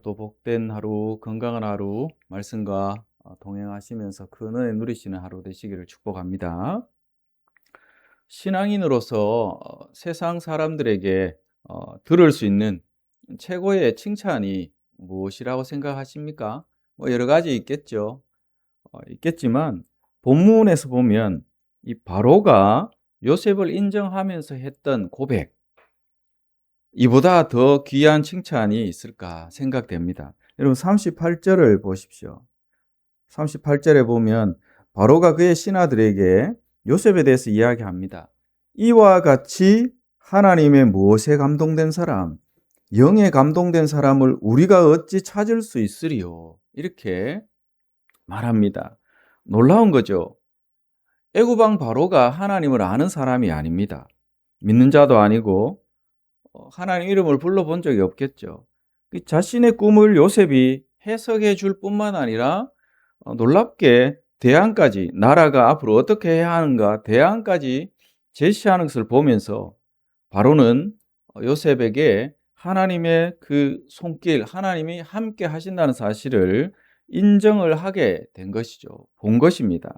또 복된 하루, 건강한 하루, 말씀과 동행하시면서 큰 은혜 누리시는 하루 되시기를 축복합니다. 신앙인으로서 세상 사람들에게 들을 수 있는 최고의 칭찬이 무엇이라고 생각하십니까? 뭐 여러 가지 있겠죠. 있겠지만 본문에서 보면 이 바로가 요셉을 인정하면서 했던 고백, 이보다 더 귀한 칭찬이 있을까 생각됩니다. 여러분 38절을 보십시오. 38절에 보면 바로가 그의 신하들에게 요셉에 대해서 이야기합니다. 이와 같이 하나님의 무엇에 감동된 사람, 영에 감동된 사람을 우리가 어찌 찾을 수 있으리요? 이렇게 말합니다. 놀라운 거죠. 애굽 왕 바로가 하나님을 아는 사람이 아닙니다. 믿는 자도 아니고 하나님 이름을 불러본 적이 없겠죠. 자신의 꿈을 요셉이 해석해 줄 뿐만 아니라 놀랍게 대안까지, 나라가 앞으로 어떻게 해야 하는가 대안까지 제시하는 것을 보면서 바로는 요셉에게 하나님의 그 손길, 하나님이 함께 하신다는 사실을 인정을 하게 된 것이죠. 본 것입니다.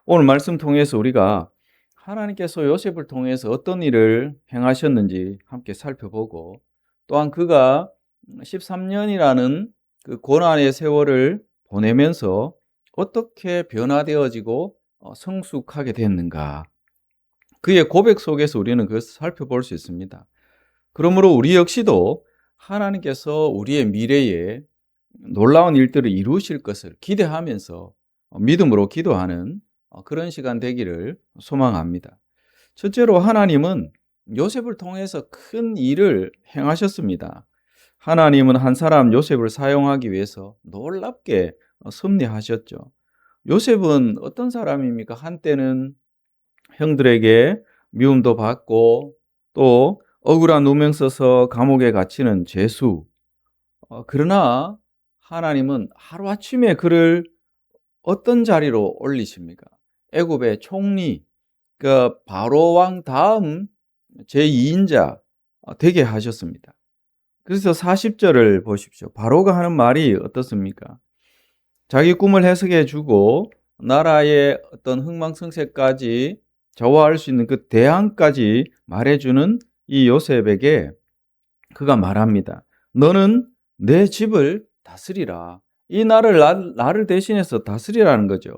오늘 말씀 통해서 우리가 하나님께서 요셉을 통해서 어떤 일을 행하셨는지 함께 살펴보고, 또한 그가 13년이라는 그 고난의 세월을 보내면서 어떻게 변화되어지고 성숙하게 됐는가, 그의 고백 속에서 우리는 그것을 살펴볼 수 있습니다. 그러므로 우리 역시도 하나님께서 우리의 미래에 놀라운 일들을 이루실 것을 기대하면서 믿음으로 기도하는 그런 시간 되기를 소망합니다. 첫째로 하나님은 요셉을 통해서 큰 일을 행하셨습니다. 하나님은 한 사람 요셉을 사용하기 위해서 놀랍게 섭리하셨죠. 요셉은 어떤 사람입니까? 한때는 형들에게 미움도 받고 또 억울한 누명 써서 감옥에 갇히는 죄수. 그러나 하나님은 하루아침에 그를 어떤 자리로 올리십니까? 애굽의 총리, 그 바로 왕 다음 제2인자 되게 하셨습니다. 그래서 40절을 보십시오. 바로가 하는 말이 어떻습니까? 자기 꿈을 해석해 주고 나라의 어떤 흥망성쇠까지 좌우할 수 있는 그 대안까지 말해주는 이 요셉에게 그가 말합니다. 너는 내 집을 다스리라. 이 나를 대신해서 다스리라는 거죠.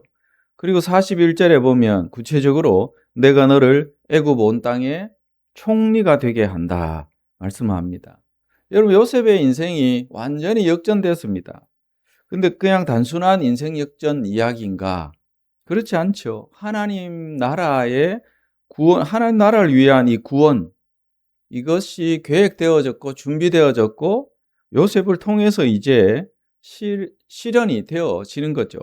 그리고 41절에 보면 구체적으로 내가 너를 애굽 온 땅의 총리가 되게 한다 말씀합니다. 여러분, 요셉의 인생이 완전히 역전됐습니다. 근데 그냥 단순한 인생 역전 이야기인가? 그렇지 않죠. 하나님 나라의 구원, 하나님 나라를 위한 이 구원, 이것이 계획되어졌고 준비되어졌고 요셉을 통해서 이제 실현이 되어지는 거죠.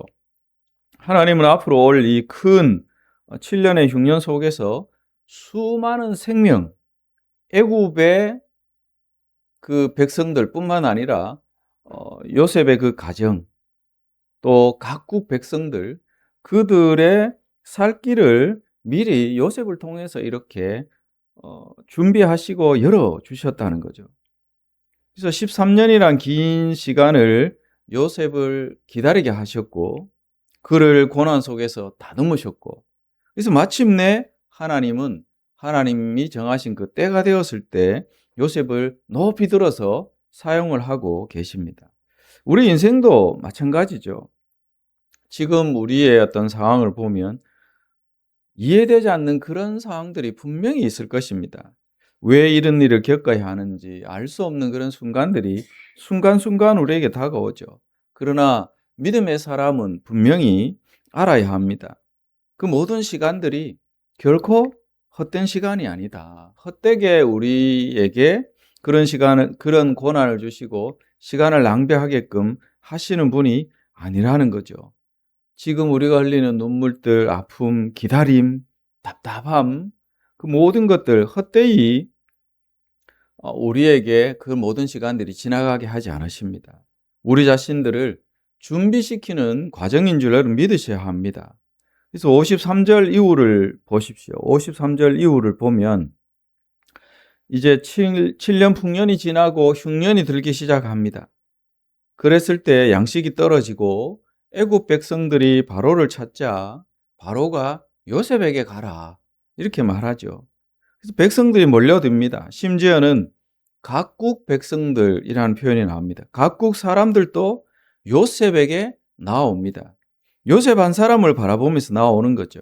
하나님은 앞으로 올 이 큰 7년의 흉년 속에서 수많은 생명, 애굽의 그 백성들뿐만 아니라 요셉의 그 가정, 또 각국 백성들, 그들의 살 길을 미리 요셉을 통해서 이렇게 준비하시고 열어주셨다는 거죠. 그래서 13년이란 긴 시간을 요셉을 기다리게 하셨고 그를 고난 속에서 다듬으셨고, 그래서 마침내 하나님은 하나님이 정하신 그 때가 되었을 때 요셉을 높이 들어서 사용을 하고 계십니다. 우리 인생도 마찬가지죠. 지금 우리의 어떤 상황을 보면 이해되지 않는 그런 상황들이 분명히 있을 것입니다. 왜 이런 일을 겪어야 하는지 알 수 없는 그런 순간들이 순간순간 우리에게 다가오죠. 그러나 믿음의 사람은 분명히 알아야 합니다. 그 모든 시간들이 결코 헛된 시간이 아니다. 헛되게 우리에게 그런 시간을, 그런 고난을 주시고 시간을 낭비하게끔 하시는 분이 아니라는 거죠. 지금 우리가 흘리는 눈물들, 아픔, 기다림, 답답함, 그 모든 것들 헛되이 우리에게 그 모든 시간들이 지나가게 하지 않으십니다. 우리 자신들을 준비시키는 과정인 줄 여러분 믿으셔야 합니다. 그래서 53절 이후를 보십시오. 53절 이후를 보면 이제 7년 풍년이 지나고 흉년이 들기 시작합니다. 그랬을 때 양식이 떨어지고 애굽 백성들이 바로를 찾자 바로가 요셉에게 가라 이렇게 말하죠. 그래서 백성들이 몰려듭니다. 심지어는 각국 백성들이라는 표현이 나옵니다. 각국 사람들도 요셉에게 나옵니다. 요셉 한 사람을 바라보면서 나오는 거죠.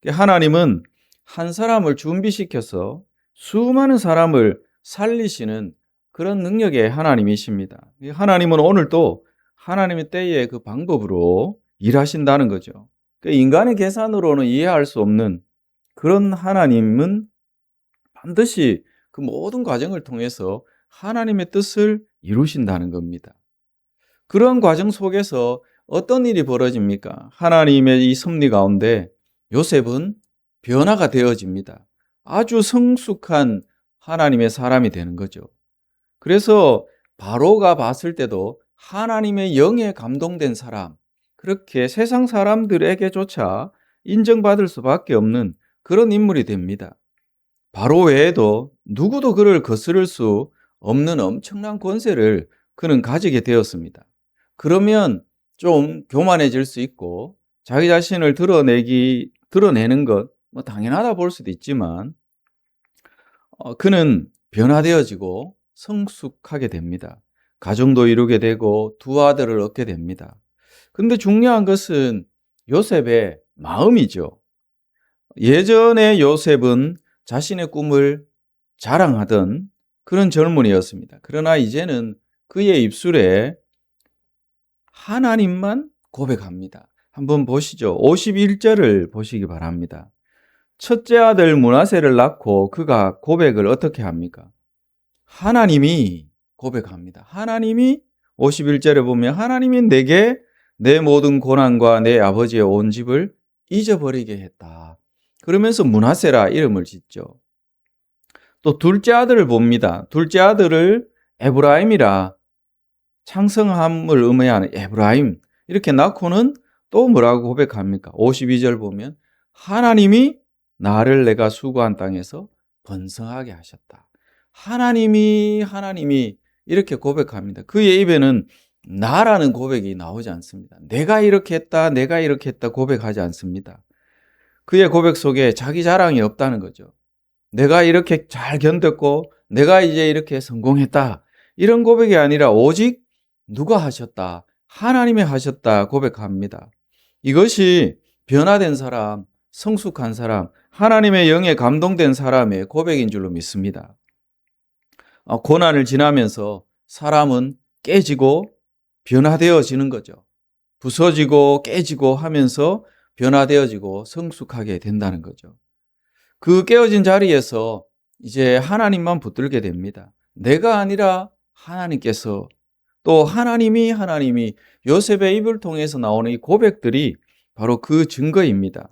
하나님은 한 사람을 준비시켜서 수많은 사람을 살리시는 그런 능력의 하나님이십니다. 하나님은 오늘도 하나님의 때의 그 방법으로 일하신다는 거죠. 인간의 계산으로는 이해할 수 없는 그런 하나님은 반드시 그 모든 과정을 통해서 하나님의 뜻을 이루신다는 겁니다. 그런 과정 속에서 어떤 일이 벌어집니까? 하나님의 이 섭리 가운데 요셉은 변화가 되어집니다. 아주 성숙한 하나님의 사람이 되는 거죠. 그래서 바로가 봤을 때도 하나님의 영에 감동된 사람, 그렇게 세상 사람들에게조차 인정받을 수밖에 없는 그런 인물이 됩니다. 바로 외에도 누구도 그를 거스를 수 없는 엄청난 권세를 그는 가지게 되었습니다. 그러면 좀 교만해질 수 있고 자기 자신을 드러내는 것 당연하다 볼 수도 있지만 그는 변화되어지고 성숙하게 됩니다. 가정도 이루게 되고 두 아들을 얻게 됩니다. 근데 중요한 것은 요셉의 마음이죠. 예전에 요셉은 자신의 꿈을 자랑하던 그런 젊은이였습니다. 그러나 이제는 그의 입술에 하나님만 고백합니다. 한번 보시죠. 51절을 보시기 바랍니다. 첫째 아들 므낫세를 낳고 그가 고백을 어떻게 합니까? 하나님이 고백합니다. 하나님이 51절에 보면 하나님이 내게 내 모든 고난과 내 아버지의 온 집을 잊어버리게 했다. 그러면서 므낫세라 이름을 짓죠. 또 둘째 아들을 봅니다. 둘째 아들을 에브라임이라 창성함을 의미하는 에브라임 이렇게 낳고는 또 뭐라고 고백합니까? 52절 보면 하나님이 나를 내가 수고한 땅에서 번성하게 하셨다. 하나님이 이렇게 고백합니다. 그의 입에는 나라는 고백이 나오지 않습니다. 내가 이렇게 했다 고백하지 않습니다. 그의 고백 속에 자기 자랑이 없다는 거죠. 내가 이렇게 잘 견뎠고 내가 이제 이렇게 성공했다. 이런 고백이 아니라 오직 누가 하셨다. 하나님이 하셨다 고백합니다. 이것이 변화된 사람, 성숙한 사람, 하나님의 영에 감동된 사람의 고백인 줄로 믿습니다. 고난을 지나면서 사람은 깨지고 변화되어지는 거죠. 부서지고 깨지고 하면서 변화되어지고 성숙하게 된다는 거죠. 그 깨어진 자리에서 이제 하나님만 붙들게 됩니다. 내가 아니라 하나님께서 또 하나님이 요셉의 입을 통해서 나오는 이 고백들이 바로 그 증거입니다.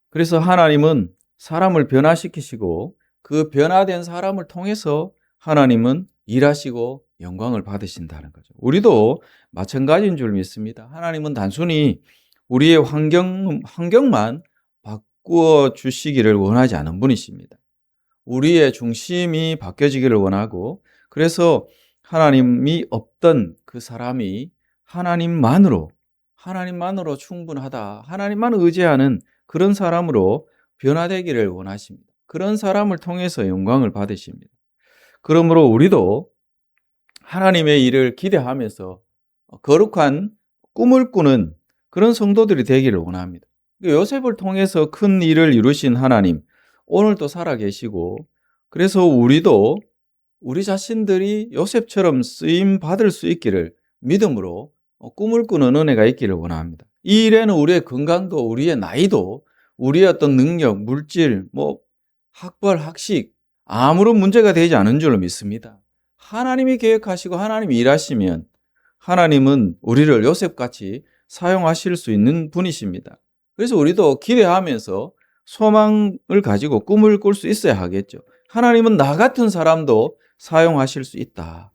그래서 하나님은 사람을 변화시키시고 그 변화된 사람을 통해서 하나님은 일하시고 영광을 받으신다는 거죠. 우리도 마찬가지인 줄 믿습니다. 하나님은 단순히 우리의 환경만 바꾸어 주시기를 원하지 않은 분이십니다. 우리의 중심이 바뀌어지기를 원하고 그래서 하나님이 없던 그 사람이 하나님만으로 충분하다. 하나님만 의지하는 그런 사람으로 변화되기를 원하십니다. 그런 사람을 통해서 영광을 받으십니다. 그러므로 우리도 하나님의 일을 기대하면서 거룩한 꿈을 꾸는 그런 성도들이 되기를 원합니다. 요셉을 통해서 큰 일을 이루신 하나님, 오늘도 살아계시고 그래서 우리도 우리 자신들이 요셉처럼 쓰임 받을 수 있기를 믿음으로 꿈을 꾸는 은혜가 있기를 원합니다. 이 일에는 우리의 건강도 우리의 나이도 우리의 어떤 능력, 물질, 학벌, 학식 아무런 문제가 되지 않은 줄로 믿습니다. 하나님이 계획하시고 하나님이 일하시면 하나님은 우리를 요셉같이 사용하실 수 있는 분이십니다. 그래서 우리도 기대하면서 소망을 가지고 꿈을 꿀 수 있어야 하겠죠. 하나님은 나 같은 사람도 사용하실 수 있다.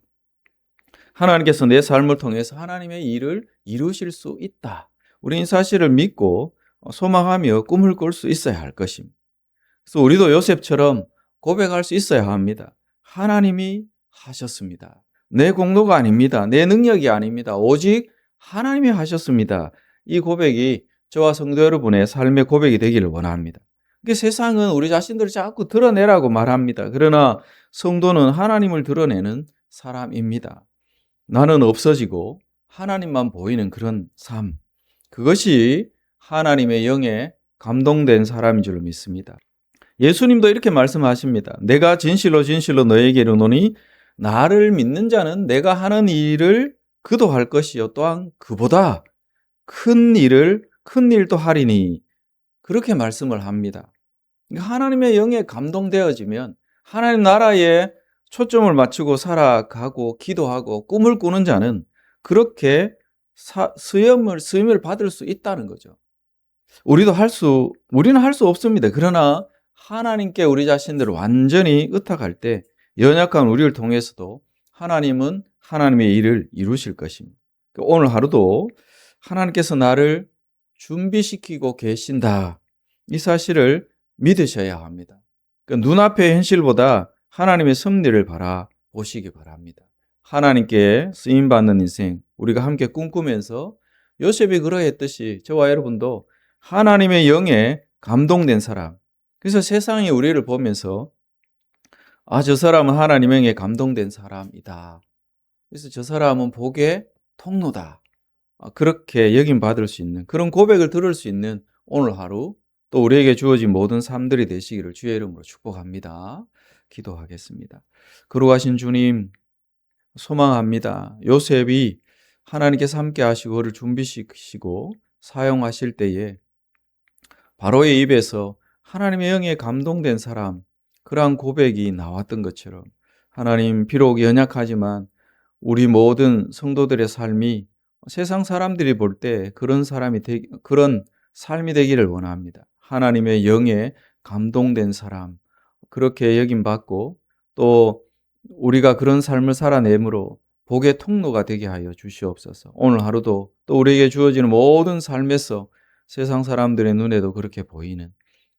하나님께서 내 삶을 통해서 하나님의 일을 이루실 수 있다. 우리는 사실을 믿고 소망하며 꿈을 꿀 수 있어야 할 것입니다. 그래서 우리도 요셉처럼 고백할 수 있어야 합니다. 하나님이 하셨습니다. 내 공로가 아닙니다. 내 능력이 아닙니다. 오직 하나님이 하셨습니다. 이 고백이 저와 성도 여러분의 삶의 고백이 되기를 원합니다. 세상은 우리 자신들을 자꾸 드러내라고 말합니다. 그러나 성도는 하나님을 드러내는 사람입니다. 나는 없어지고 하나님만 보이는 그런 삶. 그것이 하나님의 영에 감동된 사람인 줄 믿습니다. 예수님도 이렇게 말씀하십니다. 내가 진실로 진실로 너에게 이르노니 나를 믿는 자는 내가 하는 일을 그도 할 것이요 또한 그보다 큰 일도 하리니 그렇게 말씀을 합니다. 하나님의 영에 감동되어지면 하나님 나라에 초점을 맞추고 살아가고 기도하고 꿈을 꾸는 자는 그렇게 수임을 받을 수 있다는 거죠. 우리는 할 수 없습니다. 그러나 하나님께 우리 자신들을 완전히 의탁할 때 연약한 우리를 통해서도 하나님은 하나님의 일을 이루실 것입니다. 오늘 하루도 하나님께서 나를 준비시키고 계신다. 이 사실을 믿으셔야 합니다. 눈앞의 현실보다 하나님의 섭리를 바라보시기 바랍니다. 하나님께 쓰임받는 인생 우리가 함께 꿈꾸면서 요셉이 그러했듯이 저와 여러분도 하나님의 영에 감동된 사람, 그래서 세상이 우리를 보면서 저 사람은 하나님의 영에 감동된 사람이다. 그래서 저 사람은 복의 통로다. 그렇게 여김받을 수 있는 그런 고백을 들을 수 있는 오늘 하루 또 우리에게 주어진 모든 삶들이 되시기를 주의 이름으로 축복합니다. 기도하겠습니다. 거룩하신 주님 소망합니다. 요셉이 하나님께서 함께 하시고 그를 준비시키시고 사용하실 때에 바로의 입에서 하나님의 영에 감동된 사람 그러한 고백이 나왔던 것처럼 하나님 비록 연약하지만 우리 모든 성도들의 삶이 세상 사람들이 볼 때 그런 삶이 되기를 원합니다. 하나님의 영에 감동된 사람 그렇게 여김받고 또 우리가 그런 삶을 살아내므로 복의 통로가 되게 하여 주시옵소서. 오늘 하루도 또 우리에게 주어지는 모든 삶에서 세상 사람들의 눈에도 그렇게 보이는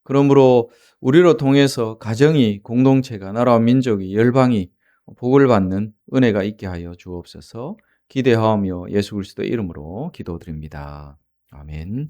그러므로 우리로 통해서 가정이 공동체가 나라와 민족이 열방이 복을 받는 은혜가 있게 하여 주옵소서. 기대하오며 예수 그리스도의 이름으로 기도드립니다. 아멘.